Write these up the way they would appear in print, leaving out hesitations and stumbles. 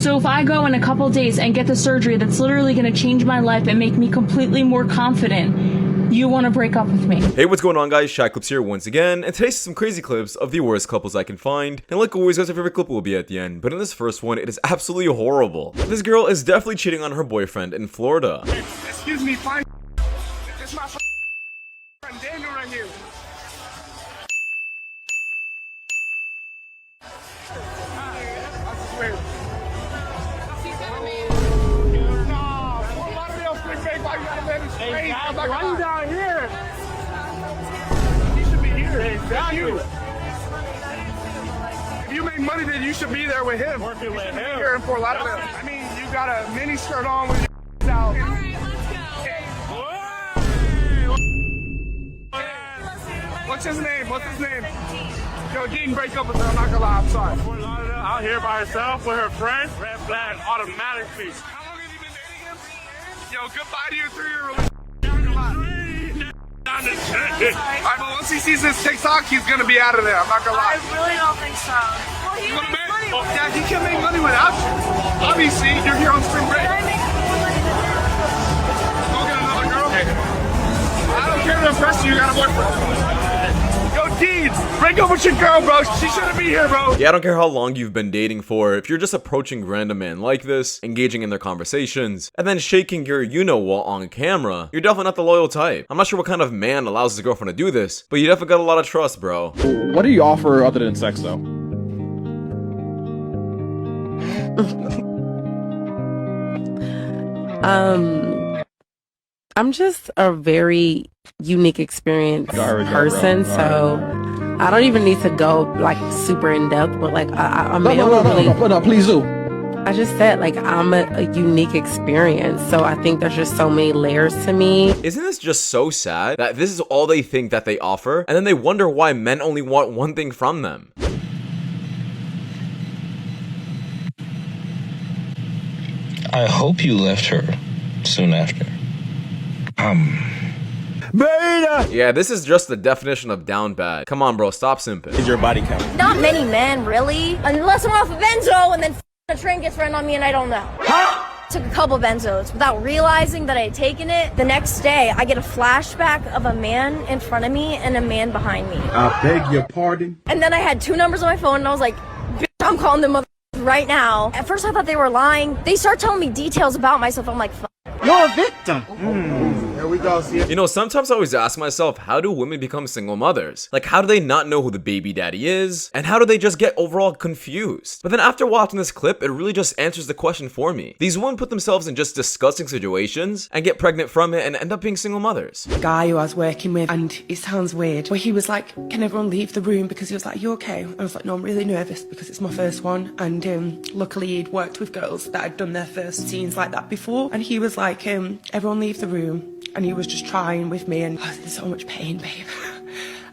So if I go in a couple days and get the surgery that's literally going to change my life and make me completely more confident, you want to break up with me. Hey, what's going on, guys? Shak-Clips here once again, and today's some crazy clips of the worst couples I can find. And like always, guys, our favorite clip will be at the end, but in this first one, it is absolutely horrible. This girl is definitely cheating on her boyfriend in Florida. Excuse me, fine. It's my friend Daniel right here. I swear. Hey, why you down here? You should be here. Exactly. If you make money, then you should be there with him. Working with him. Here in Fort Lauderdale. I mean, you got a mini skirt on with your out. All right, let's go. What's his name? What's his name? Yo, Dean, break up with her. I'm not gonna lie. I'm sorry. Fort Lauderdale, out here by herself with her friend. Red flag automatically. How long have you been dating him? Yo, goodbye to your 3-year-old. Alright, but once he sees this TikTok, he's gonna be out of there. I'm not gonna lie. I really don't think so. Well, he makes money with yeah, he can make money without you. Obviously, you're here on spring break. I make money. Go get another girl. I don't care to impress you. You got a boyfriend. Yo, Deeds, break up with your girl, bro. She shouldn't be here, bro. Yeah, I don't care how long you've been dating for. If you're just approaching random men like this, engaging in their conversations, and then shaking your you-know-what on camera, you're definitely not the loyal type. I'm not sure what kind of man allows his girlfriend to do this, but you definitely got a lot of trust, bro. What do you offer other than sex, though? I'm just a very unique experience person, so I don't even need to go like super in depth, but like No, please do. I just said like I'm a unique experience, so I think there's just so many layers to me. Isn't this just so sad that this is all they think that they offer, and then they wonder why men only want one thing from them? I hope you left her soon after. Yeah, this is just the definition of down bad. Come on, bro, stop simping. Is your body count? Not many men, really. Unless I'm off a benzo and then a train gets run on me and I don't know. Took a couple benzos without realizing that I had taken it. The next day, I get a flashback of a man in front of me and a man behind me. I beg your pardon? And then I had 2 numbers on my phone and I was like, bitch, I'm calling them right now. At first I thought they were lying. They start telling me details about myself. I'm like, fuck. You're a victim. There we go. See? You know, sometimes I always ask myself, how do women become single mothers? Like, how do they not know who the baby daddy is? And how do they just get overall confused? But then after watching this clip, it really just answers the question for me. These women put themselves in just disgusting situations and get pregnant from it and end up being single mothers. The guy who I was working with, and it sounds weird, but he was like, can everyone leave the room? Because he was like, you okay? I was like, no, I'm really nervous because it's my first one. And luckily he'd worked with girls that had done their first scenes like that before. And he was like, everyone leave the room. And he was just trying with me, and I was in so much pain, babe.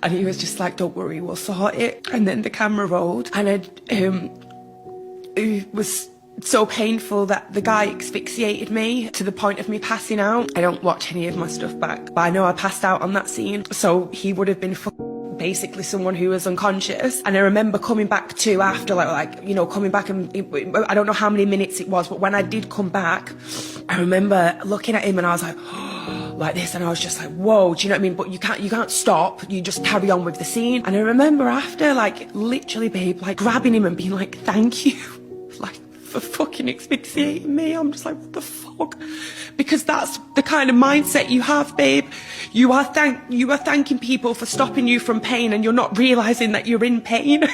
And he was just like, don't worry, we'll sort it. And then the camera rolled, and it was so painful that the guy asphyxiated me to the point of me passing out. I don't watch any of my stuff back, but I know I passed out on that scene. So he would have been basically someone who was unconscious. And I remember coming back to after coming back, and I don't know how many minutes it was, but when I did come back, I remember looking at him and I was like, like this, and I was just like, whoa, do you know what I mean? But you can't stop, you just carry on with the scene. And I remember after, like, literally, babe, like grabbing him and being like, thank you, like, for fucking asphyxiating me. I'm just like, what the fuck? Because that's the kind of mindset you have, babe. You are thanking people for stopping you from pain, and you're not realizing that you're in pain.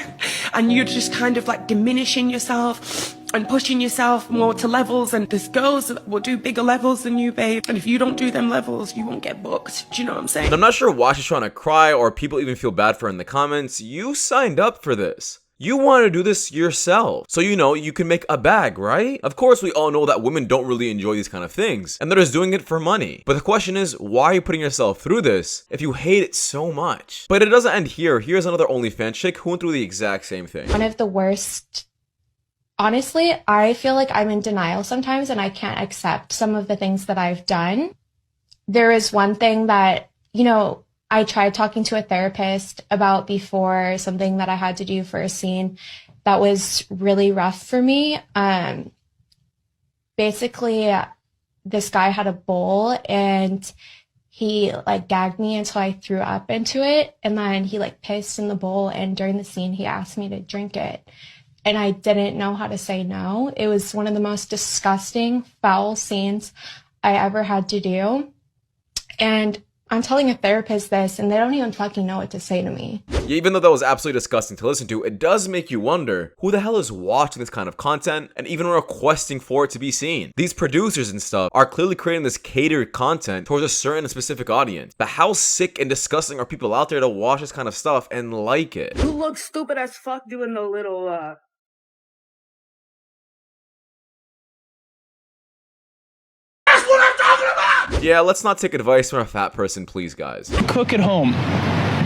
And you're just kind of like diminishing yourself and pushing yourself more to levels, and there's girls that will do bigger levels than you, babe, and if you don't do them levels, you won't get booked. Do you know what I'm saying? And I'm not sure why she's trying to cry or people even feel bad for her in the comments. You signed up for this. You want to do this yourself, so you know you can make a bag, right? Of course, we all know that women don't really enjoy these kind of things, and they're just doing it for money. But the question is, why are you putting yourself through this if you hate it so much? But it doesn't end here. Here's another OnlyFans chick who went through the exact same thing. One of the worst. Honestly, I feel like I'm in denial sometimes, and I can't accept some of the things that I've done. There is one thing that, you know, I tried talking to a therapist about before, something that I had to do for a scene that was really rough for me. basically this guy had a bowl and he like gagged me until I threw up into it, and then he like pissed in the bowl, and during the scene he asked me to drink it, and I didn't know how to say no. It was one of the most disgusting, foul scenes I ever had to do, and I'm telling a therapist this, and they don't even fucking know what to say to me. Yeah, even though that was absolutely disgusting to listen to, it does make you wonder who the hell is watching this kind of content and even requesting for it to be seen. These producers and stuff are clearly creating this catered content towards a certain specific audience. But how sick and disgusting are people out there to watch this kind of stuff and like it? You look stupid as fuck doing the little, That's what I'm talking about! Yeah, let's not take advice from a fat person, please, guys. Cook at home.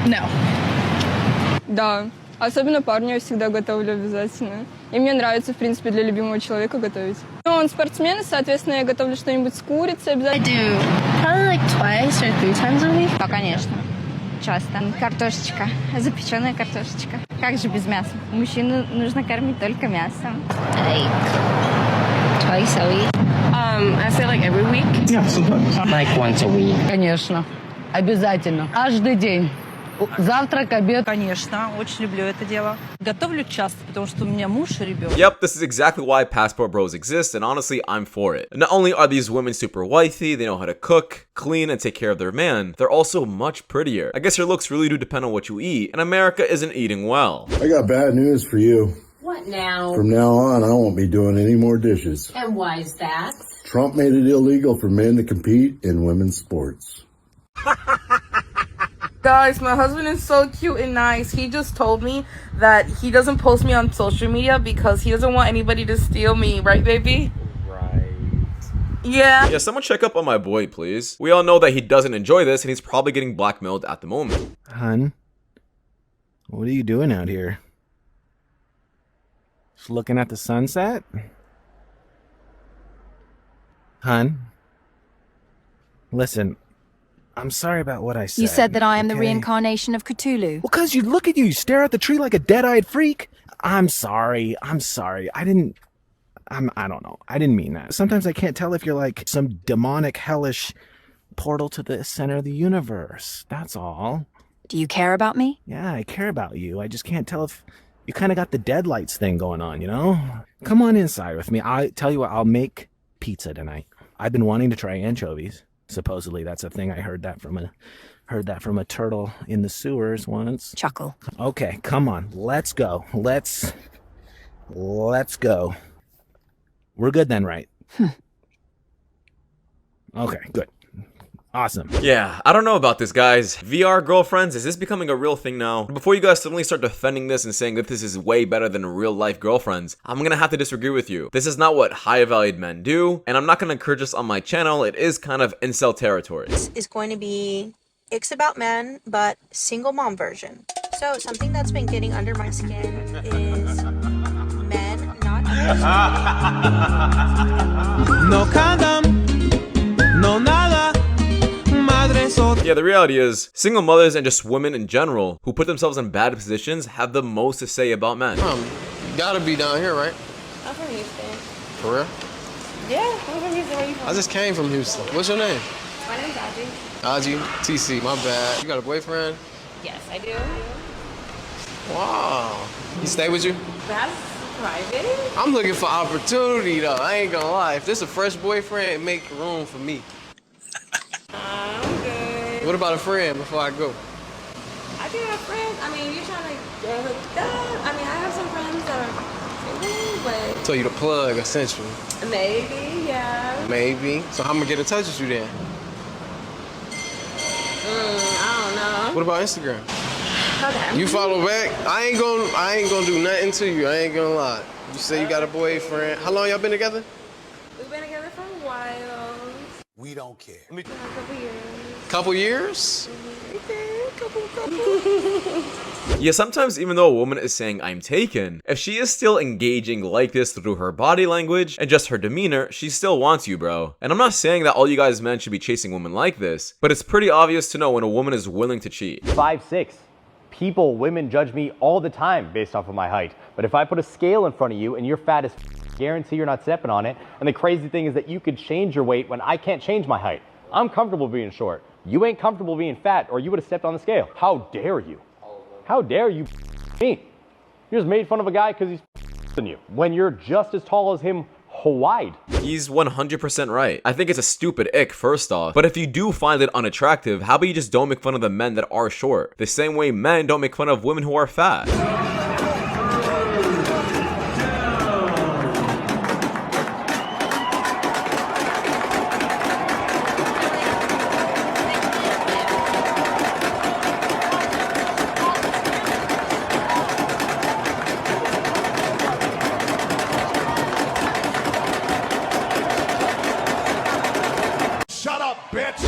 No. Да, особенно парню я всегда готовлю обязательно. И мне нравится, в принципе, для любимого человека готовить. Ну, он спортсмен, и, соответственно, я готовлю что-нибудь с курицей обязательно. I do. Probably like twice or 3 times a week. Да, конечно. Часто. Картошечка. Запеченная картошечка. Как же без мяса? Мужчину нужно кормить только мясом. Like twice a week. I say like every week. Yeah, sometimes. Like once a week. Конечно. Обязательно. Каждый день. Завтрак, обед. Конечно, очень люблю это дело. Готовлю часто, потому что у меня муж и ребенок. Yep, this is exactly why passport bros exist, and honestly, I'm for it. Not only are these women super wifey, they know how to cook, clean, and take care of their man, they're also much prettier. I guess your looks really do depend on what you eat, and America isn't eating well. I got bad news for you. What now? From now on, I won't be doing any more dishes. And why is that? Trump made it illegal for men to compete in women's sports. Guys, my husband is so cute and nice. He just told me that he doesn't post me on social media because he doesn't want anybody to steal me. Right, baby? Right. Yeah. Yeah, someone check up on my boy, please. We all know that he doesn't enjoy this, and he's probably getting blackmailed at the moment. Hun, what are you doing out here? Just looking at the sunset? Hun, listen, I'm sorry about what I said. You said that I am the reincarnation of Cthulhu. Well, cause you look at you stare at the tree like a dead-eyed freak. I'm sorry. I don't know. I didn't mean that. Sometimes I can't tell if you're like some demonic, hellish portal to the center of the universe. That's all. Do you care about me? Yeah, I care about you. I just can't tell if you kind of got the deadlights thing going on, you know? Come on inside with me. I tell you what, I'll make pizza tonight. I've been wanting to try anchovies. Supposedly that's a thing. I heard that from a turtle in the sewers once. Chuckle. Okay, come on. Let's go. Let's go. We're good then, right? Okay, good. Awesome. Yeah, I don't know about this, guys. VR girlfriends, is this becoming a real thing now? Before you guys suddenly start defending this and saying that this is way better than real life girlfriends, I'm gonna have to disagree with you. This is not what high valued men do, and I'm not gonna encourage this on my channel. It is kind of incel territory. This is going to be Icks About Men, but single mom version. So something that's been getting under my skin is men not No condom, no nada. Yeah, the reality is, single mothers and just women in general who put themselves in bad positions have the most to say about men. You gotta be down here, right? I'm from Houston. For real? Yeah, I'm from Houston. Where are you from? I just came from Houston. What's your name? My name's Audrey. Audrey? TC, my bad. You got a boyfriend? Yes, I do. Wow. He stay with you? That's private. I'm looking for opportunity, though. I ain't gonna lie. If this a fresh boyfriend, make room for me. I'm good. What about a friend before I go? I do have friends. I mean, you're trying to get hooked up. I mean, I have some friends that are single, but... So you the plug, essentially. Maybe, yeah. Maybe. So how am I gonna get in touch with you then? I don't know. What about Instagram? Okay. You follow back? I ain't gonna do nothing to you. I ain't gonna lie. You say you got a boyfriend. How long y'all been together? We've been together for a while. We don't care. A couple years. Couple years? Yeah, sometimes even though a woman is saying I'm taken, if she is still engaging like this through her body language and just her demeanor, she still wants you, bro. And I'm not saying that all you guys men should be chasing women like this, but it's pretty obvious to know when a woman is willing to cheat. 5'6". Women judge me all the time based off of my height. But if I put a scale in front of you and you're fat as Guarantee you're not stepping on it. And the crazy thing is that you could change your weight when I can't change my height. I'm comfortable being short. You ain't comfortable being fat, or you would have stepped on the scale. How dare you? How dare you me? You just made fun of a guy because he's than you when you're just as tall as him wide. He's 100% right. I think it's a stupid ick, first off. But if you do find it unattractive, how about you just don't make fun of the men that are short? The same way men don't make fun of women who are fat.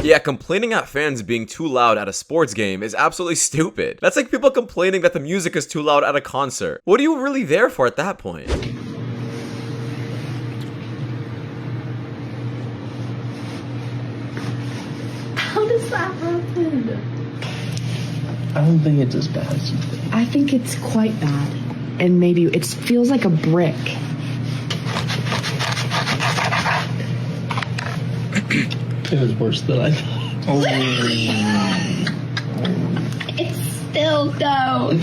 Yeah, complaining at fans being too loud at a sports game is absolutely stupid. That's like people complaining that the music is too loud at a concert. What are you really there for at that point? How does that happen? I don't think it's as bad as you think. I think it's quite bad. And maybe it feels like a brick. It was worse than I thought. It's still down.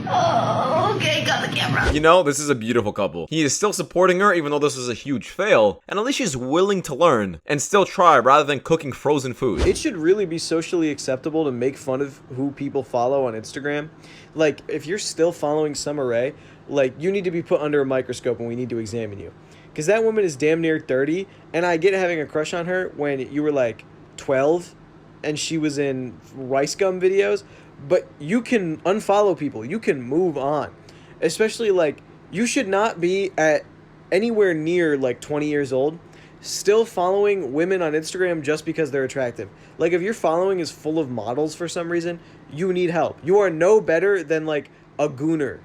Oh, okay, got the camera. You know, this is a beautiful couple. He is still supporting her even though this was a huge fail, and at least she's willing to learn and still try rather than cooking frozen food. It should really be socially acceptable to make fun of who people follow on Instagram. Like, if you're still following Summer Rae, like, you need to be put under a microscope and we need to examine you. Because that woman is damn near 30, and I get having a crush on her when you were like 12 and she was in Rice Gum videos, but you can unfollow people. You can move on. Especially, like, you should not be at anywhere near like 20 years old still following women on Instagram just because they're attractive. Like, if your following is full of models for some reason, you need help. You are no better than like a gooner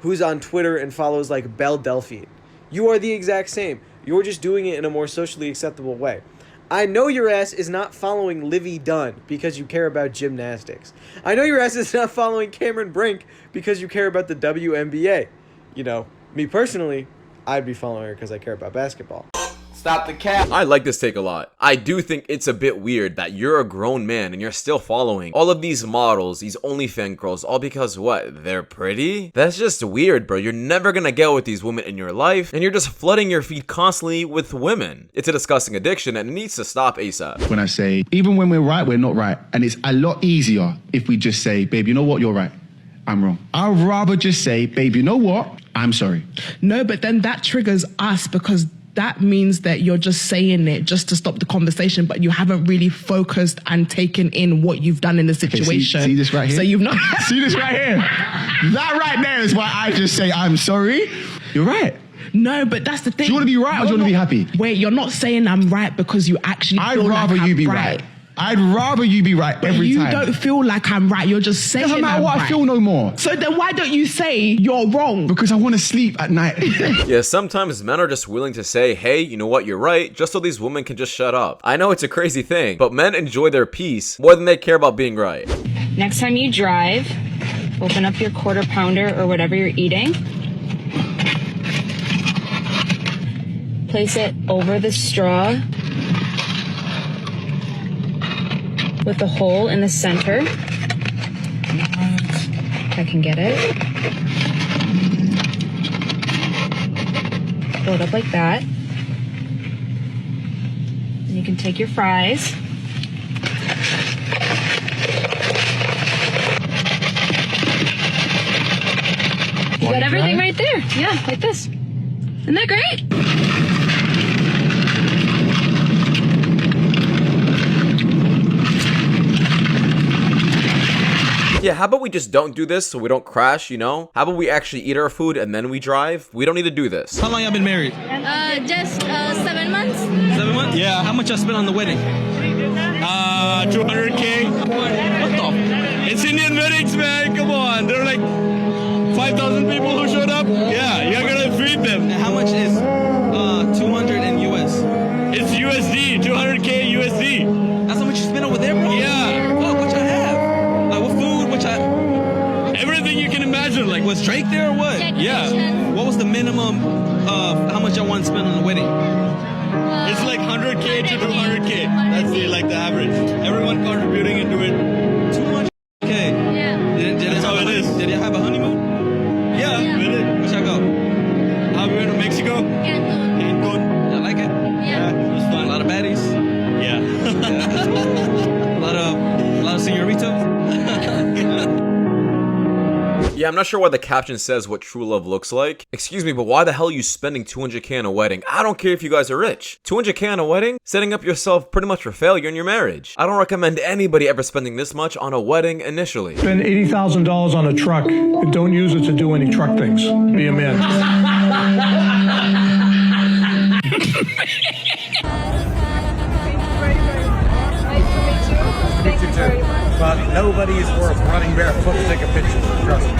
who's on Twitter and follows like Belle Delphine. You are the exact same. You're just doing it in a more socially acceptable way. I know your ass is not following Livy Dunn because you care about gymnastics. I know your ass is not following Cameron Brink because you care about the WNBA. You know, me personally, I'd be following her because I care about basketball. Stop the cap. I like this take a lot. I do think it's a bit weird that you're a grown man and you're still following all of these models, these OnlyFans girls, all because what? They're pretty? That's just weird, bro. You're never gonna get with these women in your life and you're just flooding your feed constantly with women. It's a disgusting addiction and it needs to stop ASAP. When I say, even when we're right, we're not right. And it's a lot easier if we just say, babe, you know what? You're right. I'm wrong. I'd rather just say, babe, you know what? I'm sorry. No, but then that triggers us because that means that you're just saying it just to stop the conversation, but you haven't really focused and taken in what you've done in the situation. Okay, see this right here? So you've not... See this right here? That right there is why I just say, I'm sorry. You're right. No, but that's the thing. Do you want to be right or do you want to be happy? Wait, you're not saying I'm right because you actually feel like I'm you be right. I'd rather you be right every time. You don't feel like I'm right. You're just saying doesn't matter what I feel no more. So then why don't you say you're wrong? Because I want to sleep at night. Yeah, sometimes men are just willing to say, hey, you know what, you're right, just so these women can just shut up. I know it's a crazy thing, but men enjoy their peace more than they care about being right. Next time you drive, open up your quarter pounder or whatever you're eating. Place it over the straw with the hole in the center. If I can get it. Fold up like that. And you can take your fries. You got everything right there. Yeah, like this. Isn't that great? Yeah, how about we just don't do this so we don't crash, you know? How about we actually eat our food and then we drive? We don't need to do this. How long y'all been married? Just 7 months. 7 months? Yeah, how much y'all spent on the wedding? 200K. What the? It's Indian weddings, man. Come on. There are like 5,000 people who showed up. Yeah, you're gonna feed them. And how much is 200 in US? It's USD, 200K USD. That's how much you spent over there, bro? Yeah. Fuck, what y'all have? Like what food? What y'all... Everything you can imagine. Like, was Drake there or what? Yeah. What was was the minimum of how much I want to spend on a wedding? It's like 100K to 200K. That's the average. Everyone contributing into it. 200K. Yeah. That's how it is. Did you have a honeymoon? Yeah. Where'd you go? How we went to Mexico? Cancun. I like it. Yeah. It was fun. A lot of baddies. Yeah. a lot of senoritos. Yeah, I'm not sure why the caption says what true love looks like. Excuse me, but why the hell are you spending 200K on a wedding? I don't care if you guys are rich. 200K on a wedding? Setting up yourself pretty much for failure in your marriage. I don't recommend anybody ever spending this much on a wedding initially. Spend $80,000 on a truck and don't use it to do any truck things. Be a man. But nobody is worth running barefoot to take a picture with, trust me.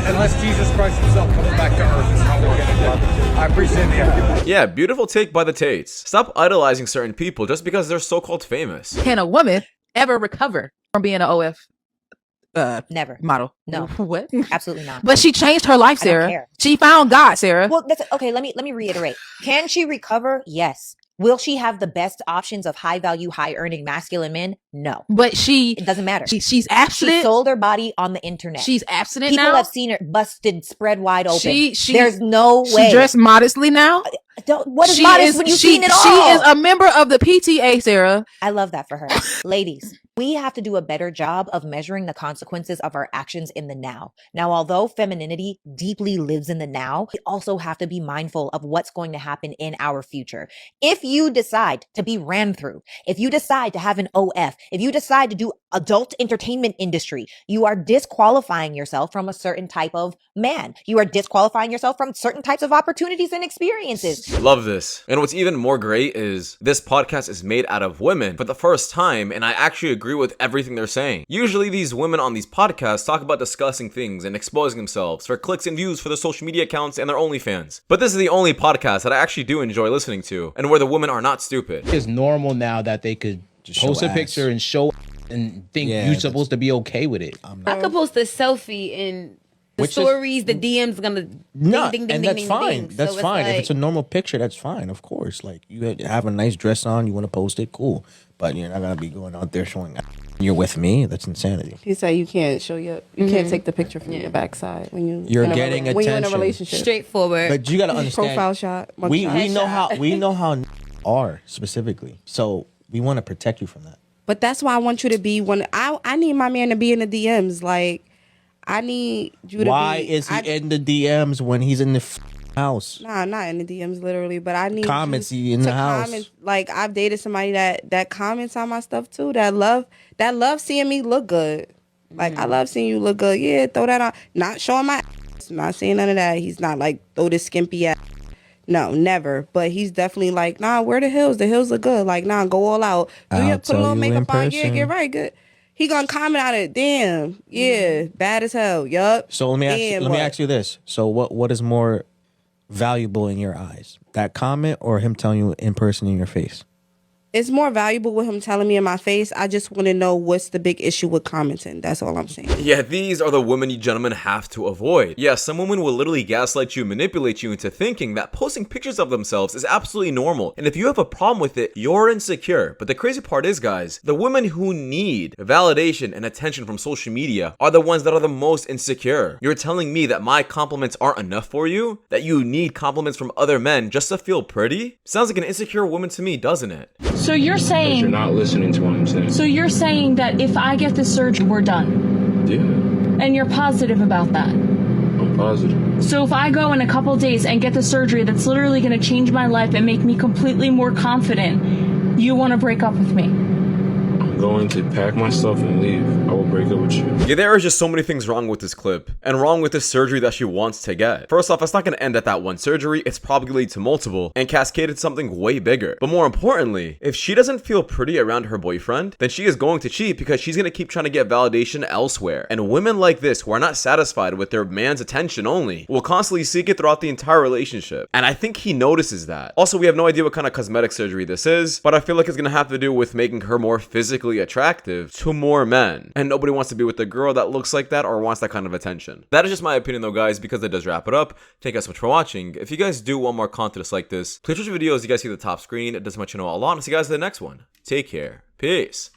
Unless Jesus Christ himself comes back to earth is how we're going to do it. I appreciate the effort. Yeah, beautiful take by the Tates. Stop idolizing certain people just because they're so-called famous. Can a woman ever recover from being an OF never model? No. What? Absolutely not. But she changed her life, I don't Sarah. care. She found God, Sarah. Well, that's okay. Let me reiterate. Can she recover? Yes. Will she have the best options of high value, high earning masculine men? No. But it doesn't matter. She's abstinent. She sold her body on the internet. She's abstinent People now. have seen her busted, spread wide open. She There's no way. She dressed modestly now. What is modest when you've seen it all? She is a member of the PTA, Sarah. I love that for her. Ladies, we have to do a better job of measuring the consequences of our actions in the now. Now, although femininity deeply lives in the now, we also have to be mindful of what's going to happen in our future. If you decide to be ran through, if you decide to have an OF, if you decide to do adult entertainment industry, you are disqualifying yourself from a certain type of man. You are disqualifying yourself from certain types of opportunities and experiences. Love this. And what's even more great is this podcast is made out of women for the first time, and I actually agree with everything they're saying. Usually these women on these podcasts talk about discussing things and exposing themselves for clicks and views for their social media accounts and their OnlyFans. But this is the only podcast that I actually do enjoy listening to, and where the women are not stupid. It's normal now that they could post a picture and show and think you're supposed to be okay with it. I could post a selfie and the stories, the DMs gonna No, ding, ding, and ding, that's ding, fine. ding. That's So fine. like, If it's a normal picture, that's fine. Of course, like you have a nice dress on, you want to post it, cool. But you're not gonna be going out there showing you're with me. That's insanity. He said you can't show you can't take the picture from your backside when You're getting when you're in a attention. relationship. Straightforward. But you gotta understand. Profile shot. We mugshot. know how are specifically. So we want to protect you from that. But that's why I want you to be when I need my man to be in the DMs. Like I need you to be. Why is he in the DMs when he's in the house? Nah, not in the DMs literally, but I need Comments you in the to house. comment. Like I've dated somebody that comments on my stuff too. That love seeing me look good. Like I love seeing you look good. Yeah, throw that on. Not showing my ass. Not saying none of that. He's not like throw this skimpy ass. No, never. But he's definitely like, nah, wear the heels. The heels look good. Like, nah, go all out. Put a little makeup on. Yeah, get right. Good. He gonna comment on it. Damn. Yeah. Bad as hell. Yup. So let me ask you this. So what is more valuable in your eyes? That comment or him telling you in person in your face? It's more valuable with him telling me in my face. I just want to know what's the big issue with commenting. That's all I'm saying. Yeah, these are the women you gentlemen have to avoid. Yeah, some women will literally gaslight you, manipulate you into thinking that posting pictures of themselves is absolutely normal. And if you have a problem with it, you're insecure. But the crazy part is, guys, the women who need validation and attention from social media are the ones that are the most insecure. You're telling me that my compliments aren't enough for you? That you need compliments from other men just to feel pretty? Sounds like an insecure woman to me, doesn't it? So you're saying You're not listening to what I'm saying. So you're saying that if I get the surgery, we're done. Yeah, And you're positive about that. I'm positive. So if I go in a couple days and get the surgery that's literally going to change my life and make me completely more confident, you want to break up with me? I'm going to pack my stuff and leave. I will break up with you. Yeah, there are just so many things wrong with this clip, and wrong with this surgery that she wants to get. First off, it's not going to end at that one surgery, it's probably lead to multiple, and cascaded something way bigger. But more importantly, if she doesn't feel pretty around her boyfriend, then she is going to cheat because she's going to keep trying to get validation elsewhere. And women like this, who are not satisfied with their man's attention only, will constantly seek it throughout the entire relationship. And I think he notices that. Also, we have no idea what kind of cosmetic surgery this is, but I feel like it's going to have to do with making her more physically really attractive to more men. And nobody wants to be with a girl that looks like that or wants that kind of attention. That is just my opinion though, guys, because that does wrap it up. Thank you guys so much for watching. If you guys do want more content like this, please watch videos you guys see at the top screen. It does much you know a lot. And see you guys in the next one. Take care. Peace.